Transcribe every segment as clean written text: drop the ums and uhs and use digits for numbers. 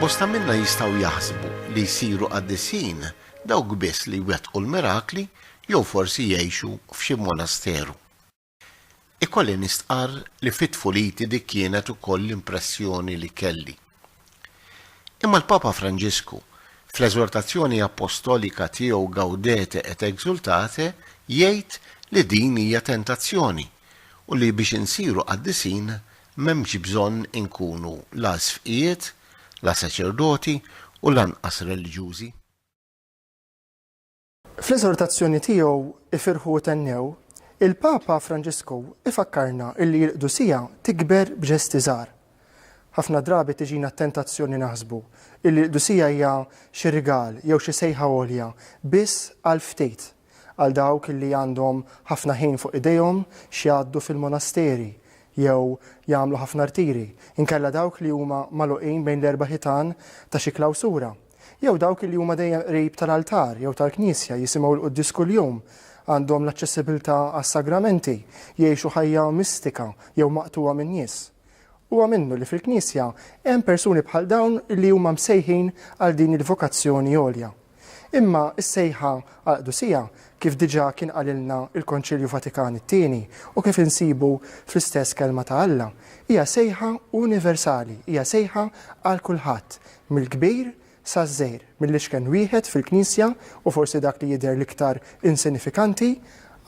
Bosta minna jistgħu jaħsbu li jsiru qaddisin dawk biss li jwettqu l-mirakli jew forsi jgħixu f'xi monasteru. Ikolli nistqarr li fit-tfuliti dik kienet ukoll l-impressjoni li kelli. Imma l-Papa Franġisku fl-eżortazzjoni apostolika tiegħu Gaudete et Exultate jgħid li din hija tentazzjoni u li biex insiru qaddisin m'hemmx bżonn inkunu la sfiqiet, la saċerdoti u lanqas reliġjużi. Fl-eżortazzjoni tiegħu ifirħu tennew, il-Papa Franġisku ifakkarna illi l-Qdusija tikber b'ġesti żgħar. Ħafna drabi tiġina t-tentazzjoni naħsbu illi l-Qdusija hija xi rigal jew xi sejħa għolja biss għal ftit għal dawk illi għandhom ħafna ħin fuq idejhom x'jgħaddu fil-monasteri jew jagħmlu ħafna rtiri, inkella dawk li huma magħluqin bejn l-erba' ħitan ta' xi klawsura, jew dawk li huma dejjem qrib tal-altar jew tal-Knisja jisimgħu l-Qudies kuljum, għandhom l-aċċessibilità għas-sagramenti, jgħixu ħajja mistika jew maqtuwa min nies. Huwa minnu li fil-Knisja hemm persuni bħal dawn li huma msejħin għal din il-vokazzjoni għolja. Imma s-sejħa għal-Qdusija kif diġà kien qalilna il-Konċilju Vatikan II u kif insibu fl-istess kelma ta' Alla, hija sejħa universali, hija sejħa għal kulħadd, mill-kbir sa' żgħir, mill-ixken wieħed fil-Knisja u forsi dak li jidher l-iktar insinifikanti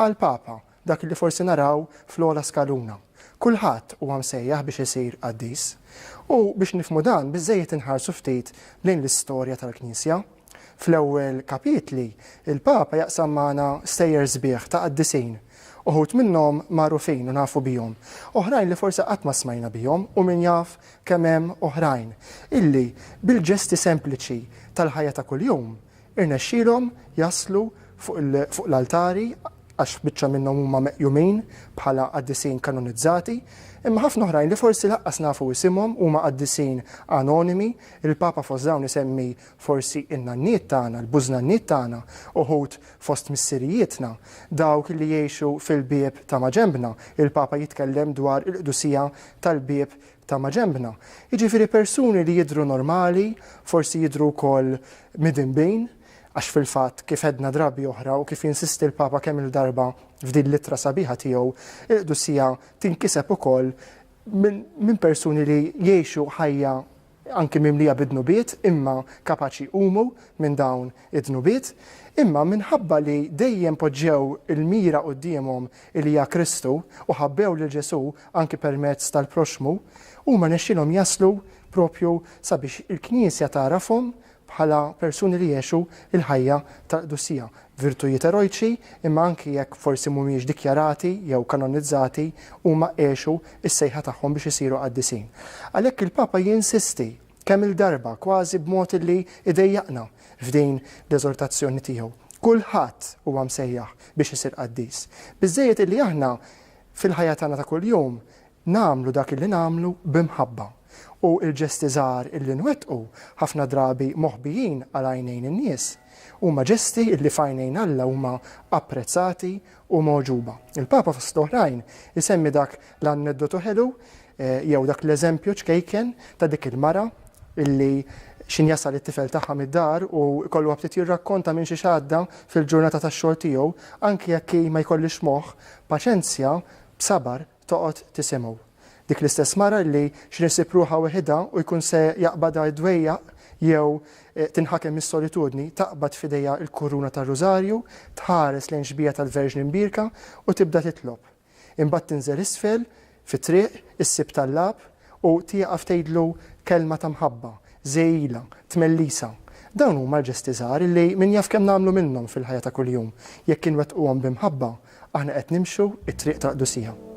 għall-Papa, dak li forsi naraw fl-ogħla skaluna. Kulħadd huwa msejjaħ biex isir qaddis. U biex nifhmu dan biżżejjed inħarsu ftit lejn l-istorja tal-Knisja. Fl-ewwel kapitli, il-Papa jaqsam magħna stejjer sbieħ ta' qaddisin. Uħud minnhom magħrufin u nafu bihom, oħrajn li forsi qatt ma smajna bihom u min jaf kemm hemm oħrajn illi bil-ġesti sempliċi tal-ħajja ta' kuljum irnexxielhom jaslu fuq l-altari għax biċċa minnhom huma meqjumin bħala qaddisin kanonizzati, imma ħafna oħrajn li forsi laqqas nafu isimhom huma qaddisin anonimi, il-Papa fost dawn isemmi forsi in-nanniet tagħna, l-bużnanniet tagħna, uħud fost missirijietna, dawk li jgħixu fil-bieb ta' maġembna, il-Papa jitkellem dwar il-qdusija tal-bieb ta' maġembna. Jiġifieri persuni li jidhru normali, forsi jidhru wkoll midinbin, għax fil-fatt kif għedna drabi oħra u kif insisti l-Papa kemm il-darba f'din l-ittra sabiħa tiegħu, il-Qdusija tinkiseb ukoll minn persuni li jgħixu ħajja anke mimlija bid-dnubiet, imma kapaċi umu minn dawn id-dnubiet, imma minħabba li dejjem poġġew il-mira qudiemhom li hija Kristu u ħabbew lil Ġesu anke permezz tal-proxmu, huma nexxilhom jaslu propju sabiex il-Knisja tarafhom bħala persuni li jgħixu il-ħajja tal-Qdusija. Virtujiet eroiċi imma anki jekk forsi mhumiex dikjarati jew kanonizzati huma għexu s-sejħa tagħhom biex isiru qaddisin. Għalhekk il-Papa jinsisti kemm il-darba kważi b'mod li idejjaqna f'din l-eżortazzjoni tiegħu. Kulħadd huwa msejjaħ biex isir qaddis. Biżżejjed illi aħna fil-ħajja tagħna ta' kuljum nagħmlu dak illi nagħmlu b'imħabba. U il-ġesti żgħar illi nwettqu ħafna drabi moħbijin għal għajnejn in-nies huma ġesti illi f'għajnejn Alla huma apprezzati u moġuba. Il-Papa fost oħrajn isemmi dak l-aneddotu ħelu jew dak l-eżempju ċkejken ta' dik il-mara illi xin jasal it-tifel tagħha mid-dar u kollu ftit jirrakkonta minn xi xadda fil-ġurnata tax-xogħol tiegħu anke jekk ma jkollix moħħ, paċenzja b'sabar toqgħod tisimgħu. Dik l-istess mara li x'nisib ruħha weħidha u jkun se jaqbadha ddwejjaq jew tinħakem mis-solitudni taqbad f'idejha l-kuruna tar-Rużarju, tħares lejn xbija tal-Verġni Mbirka u tibda titlob. Imbagħad tinżel isfel fit-triq issib tal-lab u tieqaf tgħidlu kelma ta' mħabba, żgħira, tmellisa. Dawn huma l-ġesti żgħar li min jaf kemm nagħmlu minnhom fil-ħajja ta' kuljum. Jekk inwettquhom b'imħabba, aħna qed nimxu t-triq tal-Qdusija.